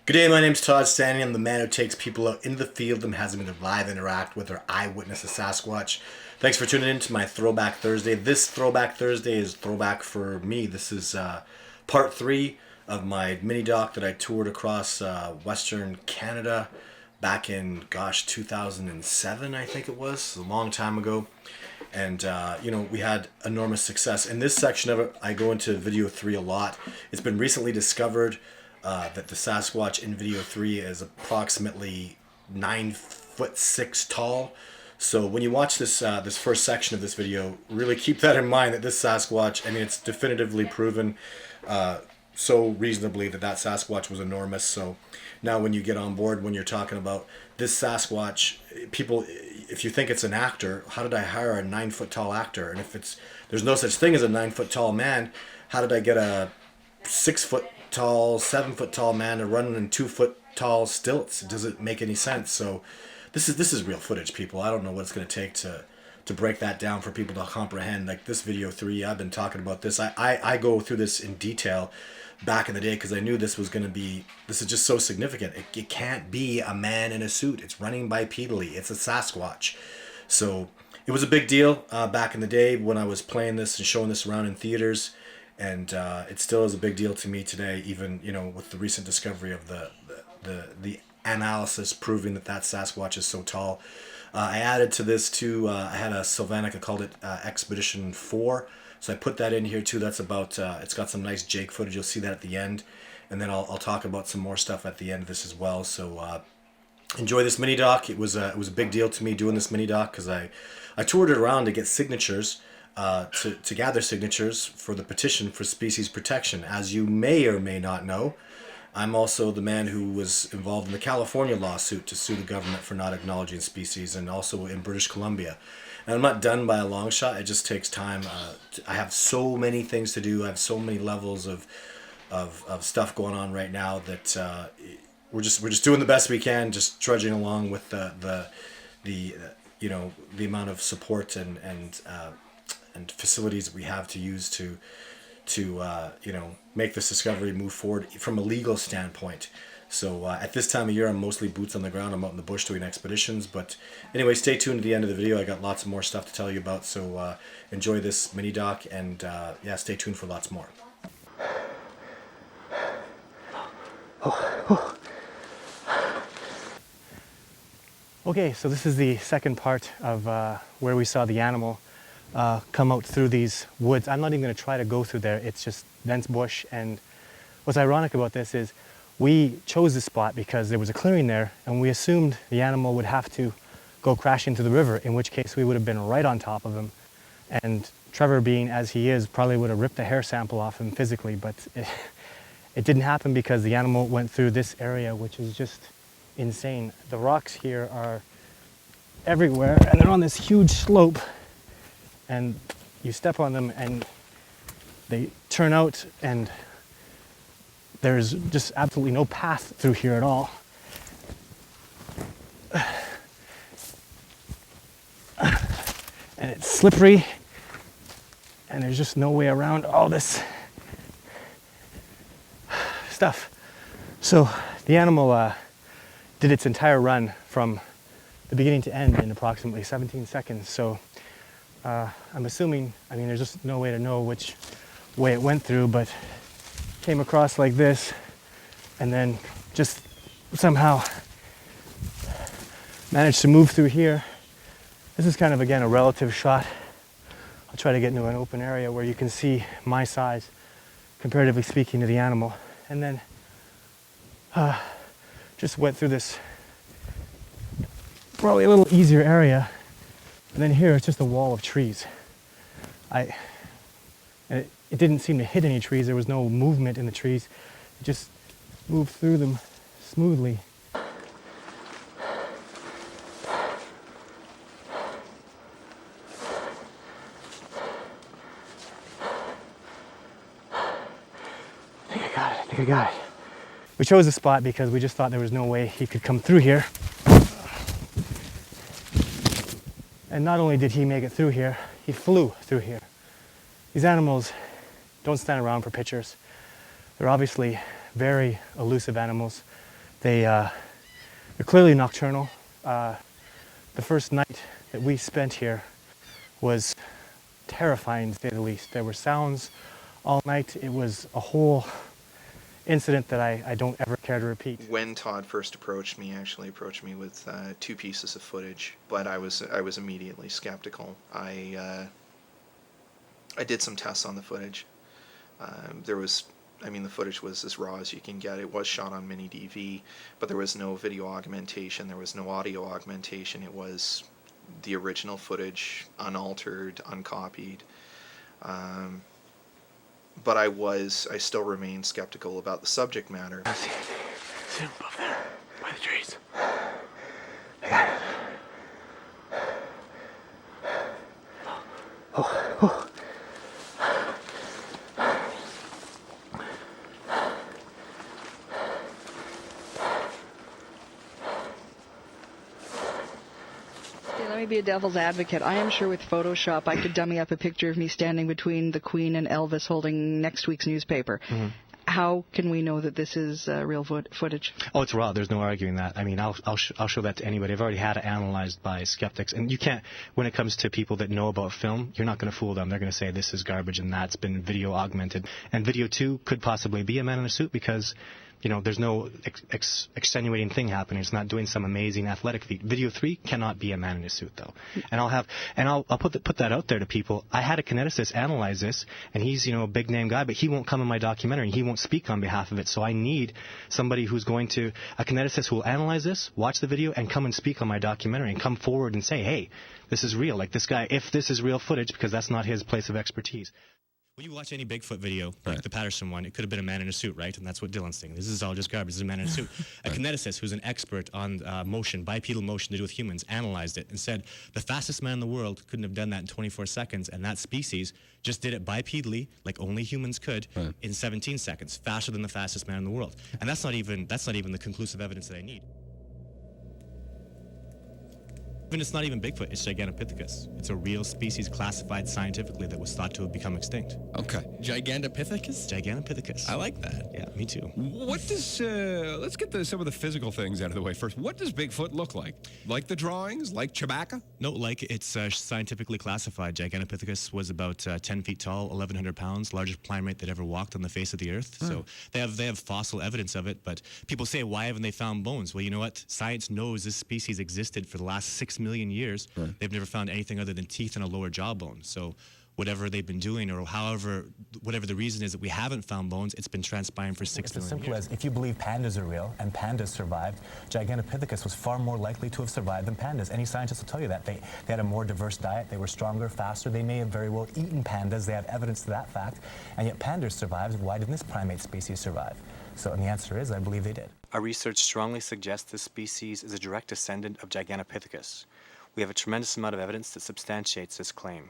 Good day, my name's Todd Stanley. I'm the man who takes people out into the field and has them either live interact with or eyewitness a Sasquatch. Thanks for tuning in to my Throwback Thursday. This Throwback Thursday is throwback for me. This is part three of my mini doc that I toured across Western Canada back in, 2007, I think it was, a long time ago. And we had enormous success. In this section of it, I go into video three a lot. It's been recently discovered that the Sasquatch in video three is approximately 9'6" tall. So when you watch this first section of this video, really keep that in mind that this Sasquatch, I mean, it's definitively proven so reasonably that Sasquatch was enormous. So now when you get on board, when you're talking about this Sasquatch, people, if you think it's an actor, how did I hire a 9 foot tall actor? And if there's no such thing as a 9 foot tall man, how did I get a 6 foot tall, 7 foot tall man to run in 2 foot tall stilts? It doesn't make any sense. So this is real footage, people. I don't know what it's going to take to break that down for people to comprehend. Like this video three, I've been talking about this. I go through this in detail back in the day because I knew this is just so significant. It can't be a man in a suit. It's running bipedally. It's a Sasquatch. So it was a big deal back in the day when I was playing this and showing this around in theaters. And it still is a big deal to me today, even with the recent discovery of the analysis proving that Sasquatch is so tall. I added to this too. I had a Sylvanica, I called it Expedition 4. So I put that in here too. That's about. It's got some nice Jake footage. You'll see that at the end, and then I'll talk about some more stuff at the end of this as well. So enjoy this mini doc. It was a big deal to me doing this mini doc because I toured it around to get signatures. To gather signatures for the petition for species protection. As you may or may not know, I'm also the man who was involved in the California lawsuit to sue the government for not acknowledging species, and also in British Columbia. And I'm not done by a long shot. It just takes time. I have so many things to do. I have so many levels of stuff going on right now that we're just doing the best we can, just trudging along with the amount of support and facilities that we have to use to make this discovery move forward from a legal standpoint. So at this time of year, I'm mostly boots on the ground. I'm out in the bush doing expeditions. But anyway, stay tuned to the end of the video. I got lots more stuff to tell you about. So enjoy this mini doc, and stay tuned for lots more. Okay, so this is the second part of where we saw the animal come out through these woods. I'm not even going to try to go through there. It's just dense bush. And what's ironic about this is we chose this spot because there was a clearing there, and we assumed the animal would have to go crash into the river, in which case we would have been right on top of him. And Trevor, being as he is, probably would have ripped a hair sample off him physically, but it didn't happen because the animal went through this area, which is just insane. The rocks here are everywhere, and they're on this huge slope, and you step on them and they turn out, and there's just absolutely no path through here at all. And it's slippery, and there's just no way around all this stuff. So the animal did its entire run from the beginning to end in approximately 17 seconds. So I'm assuming, there's just no way to know which way it went through, but came across like this and then just somehow managed to move through here. This is kind of, again, a relative shot. I'll try to get into an open area where you can see my size, comparatively speaking, to the animal. And then just went through this probably a little easier area. And then here it's just a wall of trees. It didn't seem to hit any trees. There was no movement in the trees. It just moved through them smoothly. I think I got it. We chose this spot because we just thought there was no way he could come through here. And not only did he make it through here, he flew through here. These animals don't stand around for pictures. They're obviously very elusive animals. They're clearly nocturnal. The first night that we spent here was terrifying, to say the least. There were sounds all night. It was a whole incident that I don't ever care to repeat. When Todd first approached me, actually approached me with 2 pieces of footage, but I was immediately skeptical. I did some tests on the footage. The footage was as raw as you can get. It was shot on mini DV, but there was no video augmentation, there was no audio augmentation. It was the original footage, unaltered, uncopied. But I still remain skeptical about the subject matter. I see anything. See him above there, by the trees. I got it. Oh. Let me be a devil's advocate. I am sure with Photoshop I could dummy up a picture of me standing between the Queen and Elvis holding next week's newspaper. Mm-hmm. How can we know that this is real footage? Oh, it's raw. There's no arguing that. I mean, I'll show that to anybody. I've already had it analyzed by skeptics. And you can't, when it comes to people that know about film, you're not going to fool them. They're going to say this is garbage and that's been video augmented. And video 2 could possibly be a man in a suit because, you know, there's no extenuating thing happening. It's not doing some amazing athletic feat. Video 3 cannot be a man in a suit, though. And I'll put that out there to people. I had a kineticist analyze this, and he's, you know, a big name guy, but he won't come in my documentary. He won't speak on behalf of it. So I need somebody who's a kineticist who will analyze this, watch the video, and come and speak on my documentary and come forward and say, hey, this is real. Like this guy, if this is real footage, because that's not his place of expertise. When you watch any Bigfoot video, like the Patterson one, it could have been a man in a suit, right? And that's what Dylan's saying. This is all just garbage. This is a man in a suit. A kineticist who's an expert on motion, bipedal motion to do with humans, analyzed it and said the fastest man in the world couldn't have done that in 24 seconds, and that species just did it bipedally, like only humans could, in 17 seconds, faster than the fastest man in the world. And that's not even the conclusive evidence that I need. And it's not even Bigfoot, it's Gigantopithecus. It's a real species classified scientifically that was thought to have become extinct. Okay. Gigantopithecus? Gigantopithecus. I like that. Yeah, me too. What does, let's get some of the physical things out of the way first. What does Bigfoot look like? Like the drawings? Like Chewbacca? No, like it's scientifically classified. Gigantopithecus was about 10 feet tall, 1,100 pounds, largest primate that ever walked on the face of the earth. So they have fossil evidence of it, but people say, why haven't they found bones? Well, you know what? Science knows this species existed for the last 6 million years. They've never found anything other than teeth and a lower jawbone. So whatever they've been doing, or whatever the reason is that we haven't found bones, it's been transpiring for 6 million years. It's as simple as if you believe pandas are real and pandas survived, Gigantopithecus was far more likely to have survived than pandas. Any scientist will tell you that. They had a more diverse diet, they were stronger, faster, they may have very well eaten pandas, they have evidence to that fact, and yet pandas survived. Why didn't this primate species survive? So, and the answer is, I believe they did. Our research strongly suggests this species is a direct descendant of Gigantopithecus. We have a tremendous amount of evidence that substantiates this claim.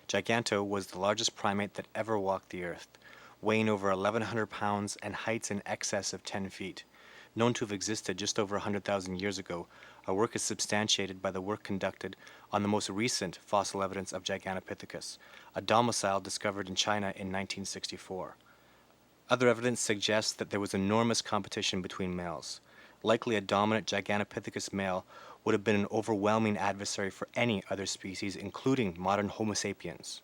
Giganto was the largest primate that ever walked the earth, weighing over 1,100 pounds and heights in excess of 10 feet. Known to have existed just over 100,000 years ago, our work is substantiated by the work conducted on the most recent fossil evidence of Gigantopithecus, a domicile discovered in China in 1964. Other evidence suggests that there was enormous competition between males. Likely a dominant Gigantopithecus male would have been an overwhelming adversary for any other species, including modern Homo sapiens.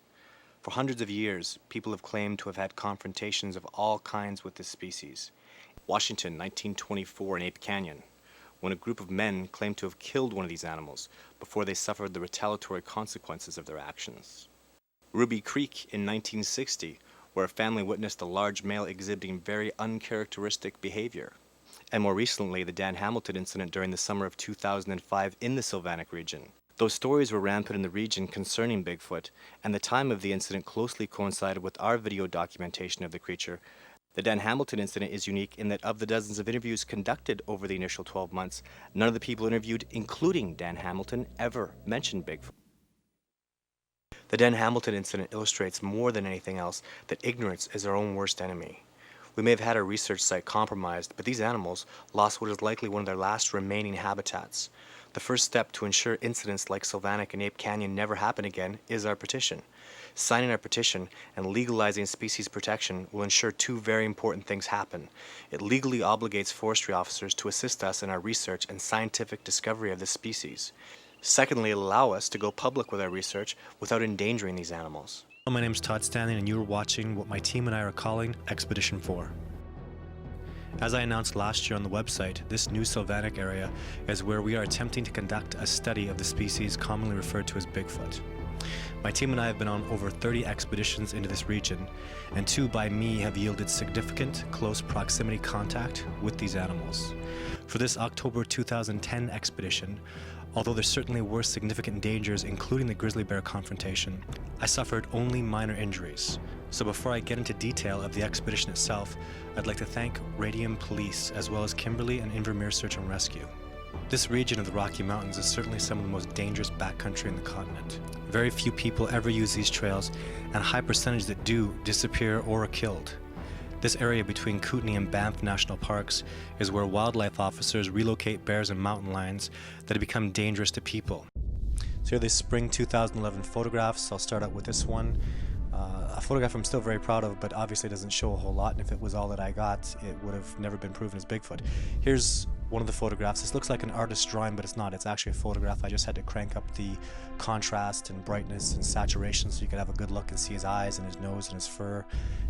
For hundreds of years, people have claimed to have had confrontations of all kinds with this species. Washington, 1924, in Ape Canyon, when a group of men claimed to have killed one of these animals before they suffered the retaliatory consequences of their actions. Ruby Creek, in 1960, where a family witnessed a large male exhibiting very uncharacteristic behavior. And more recently, the Dan Hamilton incident during the summer of 2005 in the Sylvanic region. Those stories were rampant in the region concerning Bigfoot, and the time of the incident closely coincided with our video documentation of the creature. The Dan Hamilton incident is unique in that of the dozens of interviews conducted over the initial 12 months, none of the people interviewed, including Dan Hamilton, ever mentioned Bigfoot. The Dan Hamilton incident illustrates more than anything else that ignorance is our own worst enemy. We may have had our research site compromised, but these animals lost what is likely one of their last remaining habitats. The first step to ensure incidents like Sylvanic and Ape Canyon never happen again is our petition. Signing our petition and legalizing species protection will ensure two very important things happen. It legally obligates forestry officers to assist us in our research and scientific discovery of this species. Secondly, it'll allow us to go public with our research without endangering these animals. My name is Todd Stanley, and you are watching what my team and I are calling Expedition 4. As I announced last year on the website, this new Sylvanic area is where we are attempting to conduct a study of the species commonly referred to as Bigfoot. My team and I have been on over 30 expeditions into this region, and 2 by me have yielded significant close proximity contact with these animals. For this October 2010 expedition, although there certainly were significant dangers, including the grizzly bear confrontation, I suffered only minor injuries. So before I get into detail of the expedition itself, I'd like to thank Radium Police as well as Kimberley and Invermere Search and Rescue. This region of the Rocky Mountains is certainly some of the most dangerous backcountry in the continent. Very few people ever use these trails, and a high percentage that do disappear or are killed. This area between Kootenay and Banff National Parks is where wildlife officers relocate bears and mountain lions that have become dangerous to people. So here are the spring 2011 photographs. I'll start out with this one. A photograph I'm still very proud of, but obviously doesn't show a whole lot, and if it was all that I got, it would have never been proven as Bigfoot. Here's one of the photographs. This looks like an artist's drawing, but it's not. It's actually a photograph. I just had to crank up the contrast and brightness and saturation so you could have a good look and see his eyes and his nose and his fur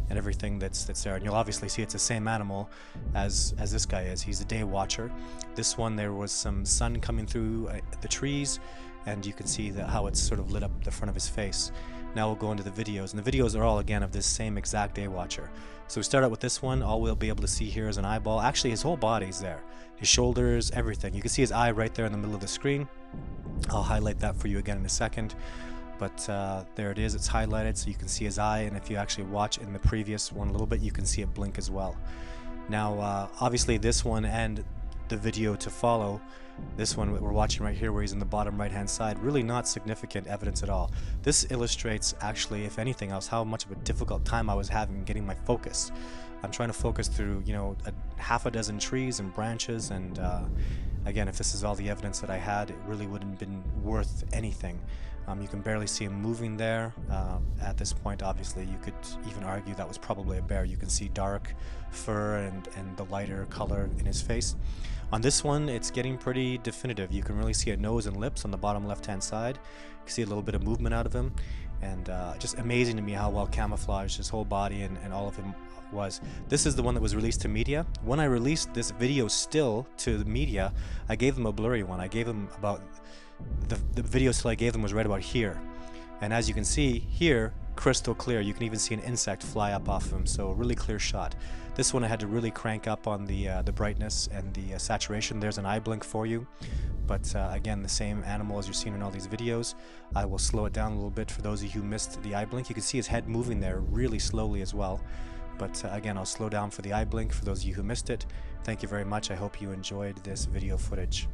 and everything that's there. And you'll obviously see it's the same animal as this guy is. He's a day watcher. This one, there was some sun coming through the trees, and you can see how it's sort of lit up the front of his face. Now we'll go into the videos, and the videos are all, again, of this same exact day watcher. So we start out with this one. All we'll be able to see here is an eyeball. Actually, his whole body's there. His shoulders, everything. You can see his eye right there in the middle of the screen. I'll highlight that for you again in a second. But there it is. It's highlighted so you can see his eye, and if you actually watch in the previous one a little bit, you can see it blink as well. Now, obviously, this one and the video to follow, this one we're watching right here where he's in the bottom right hand side, really not significant evidence at all. This illustrates, actually, if anything else, how much of a difficult time I was having getting my focus. I'm trying to focus through, half a dozen trees and branches, and again, if this is all the evidence that I had, it really wouldn't have been worth anything. You can barely see him moving there. At this point, obviously, you could even argue that was probably a bear. You can see dark fur and the lighter color in his face. On this one, it's getting pretty definitive. You can really see a nose and lips on the bottom left-hand side. You can see a little bit of movement out of him. And just amazing to me how well camouflaged his whole body and all of him was. This is the one that was released to media. When I released this video still to the media, I gave them a blurry one. I gave them about... The video still I gave them was right about here. And as you can see here, crystal clear. You can even see an insect fly up off of him, so a really clear shot. This one I had to really crank up on the brightness and the saturation. There's an eye blink for you. But again, the same animal as you're seeing in all these videos. I will slow it down a little bit for those of you who missed the eye blink. You can see his head moving there really slowly as well. But again, I'll slow down for the eye blink for those of you who missed it. Thank you very much. I hope you enjoyed this video footage.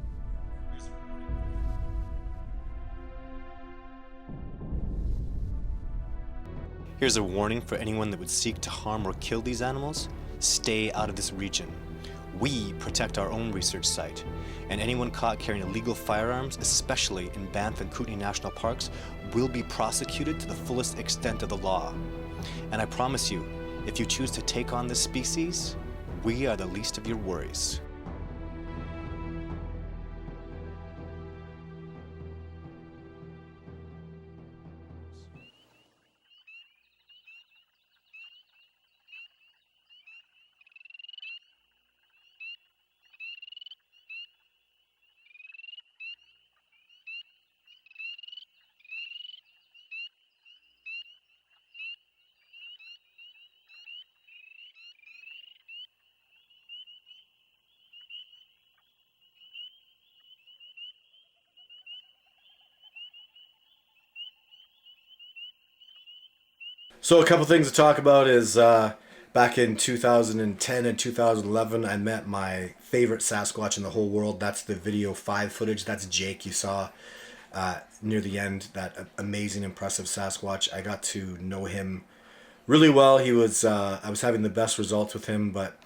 Here's a warning for anyone that would seek to harm or kill these animals. Stay out of this region. We protect our own research site, and anyone caught carrying illegal firearms, especially in Banff and Kootenay National Parks, will be prosecuted to the fullest extent of the law. And I promise you, if you choose to take on this species, we are the least of your worries. So a couple things to talk about is back in 2010 and 2011, I met my favorite Sasquatch in the whole world. That's the video 5 footage. That's Jake you saw near the end, that amazing, impressive Sasquatch. I got to know him really well. He was I was having the best results with him, but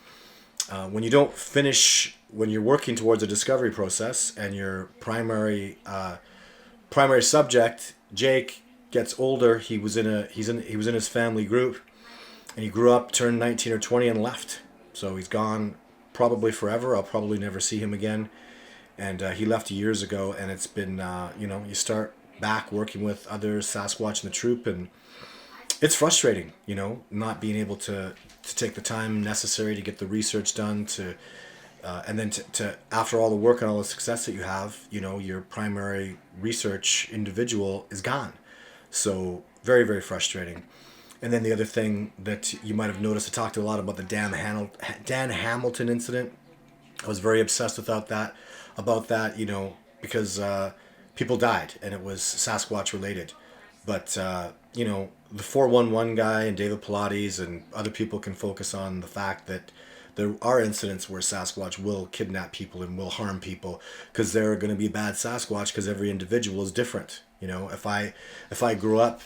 when you don't finish, when you're working towards a discovery process and your primary subject, Jake, gets older, he was in his family group, and he grew up, turned 19 or 20, and left. So he's gone probably forever. I'll probably never see him again. And he left years ago, and it's been you start back working with other Sasquatch in the troop, and it's frustrating, not being able to take the time necessary to get the research done, to and then to after all the work and all the success that you have, your primary research individual is gone. So very, very frustrating. And then the other thing that you might have noticed, I talked a lot about the Dan Hamilton incident. I was very obsessed about that, because people died and it was Sasquatch related. But the 411 guy and David Pilates and other people can focus on the fact that there are incidents where Sasquatch will kidnap people and will harm people, because there are going to be bad Sasquatch, because every individual is different. If I grew up,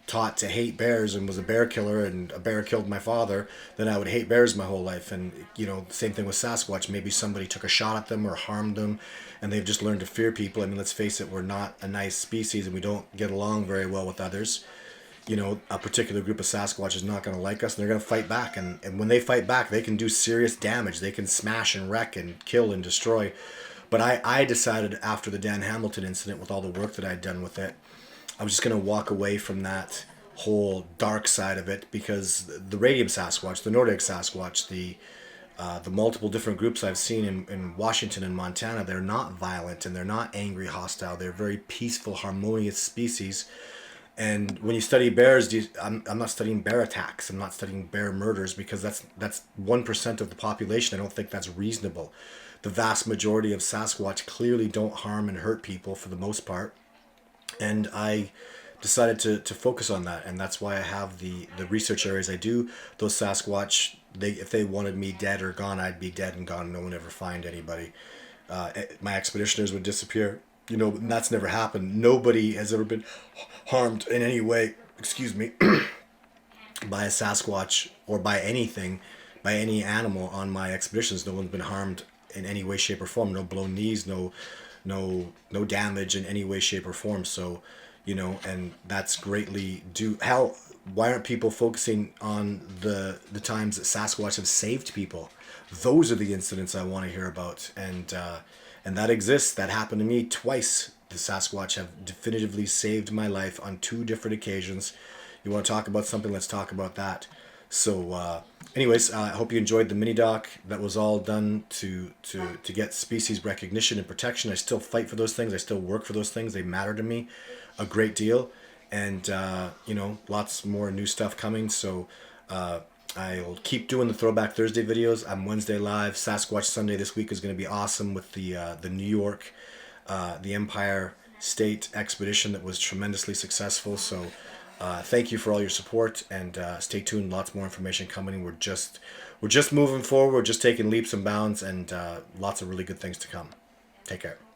taught to hate bears and was a bear killer, and a bear killed my father, then I would hate bears my whole life. And the same thing with Sasquatch. Maybe somebody took a shot at them or harmed them, and they've just learned to fear people. I mean, let's face it, we're not a nice species, and we don't get along very well with others. A particular group of Sasquatch is not going to like us, and they're going to fight back. And when they fight back, they can do serious damage. They can smash and wreck and kill and destroy. But I decided after the Dan Hamilton incident, with all the work that I'd done with it, I was just going to walk away from that whole dark side of it, because the radium Sasquatch, the Nordic Sasquatch, the multiple different groups I've seen in Washington and Montana, they're not violent and they're not angry, hostile. They're very peaceful, harmonious species. And when you study bears, I'm not studying bear attacks. I'm not studying bear murders, because that's 1% of the population. I don't think that's reasonable. The vast majority of Sasquatch clearly don't harm and hurt people for the most part. And I decided to focus on that, and that's why I have the research areas I do. Those Sasquatch, if they wanted me dead or gone, I'd be dead and gone. No one would ever find anybody. My expeditioners would disappear. And that's never happened. Nobody has ever been harmed in any way, by a Sasquatch or by anything, by any animal on my expeditions. No one's been harmed in any way, shape, or form. No blown knees, no damage in any way, shape, or form. So, and that's greatly due. Why aren't people focusing on the times that Sasquatch have saved people? Those are the incidents I want to hear about, and that exists. That happened to me twice. The Sasquatch have definitively saved my life on 2 different occasions. You want to talk about something? Let's talk about that. So, anyways, I hope you enjoyed the mini doc. That was all done to get species recognition and protection. I still fight for those things. I still work for those things. They matter to me a great deal. And, lots more new stuff coming. So, I'll keep doing the Throwback Thursday videos. I'm Wednesday live. Sasquatch Sunday this week is going to be awesome with the New York, the Empire State expedition that was tremendously successful. So thank you for all your support, and stay tuned. Lots more information coming. We're just moving forward. We're just taking leaps and bounds, and lots of really good things to come. Take care.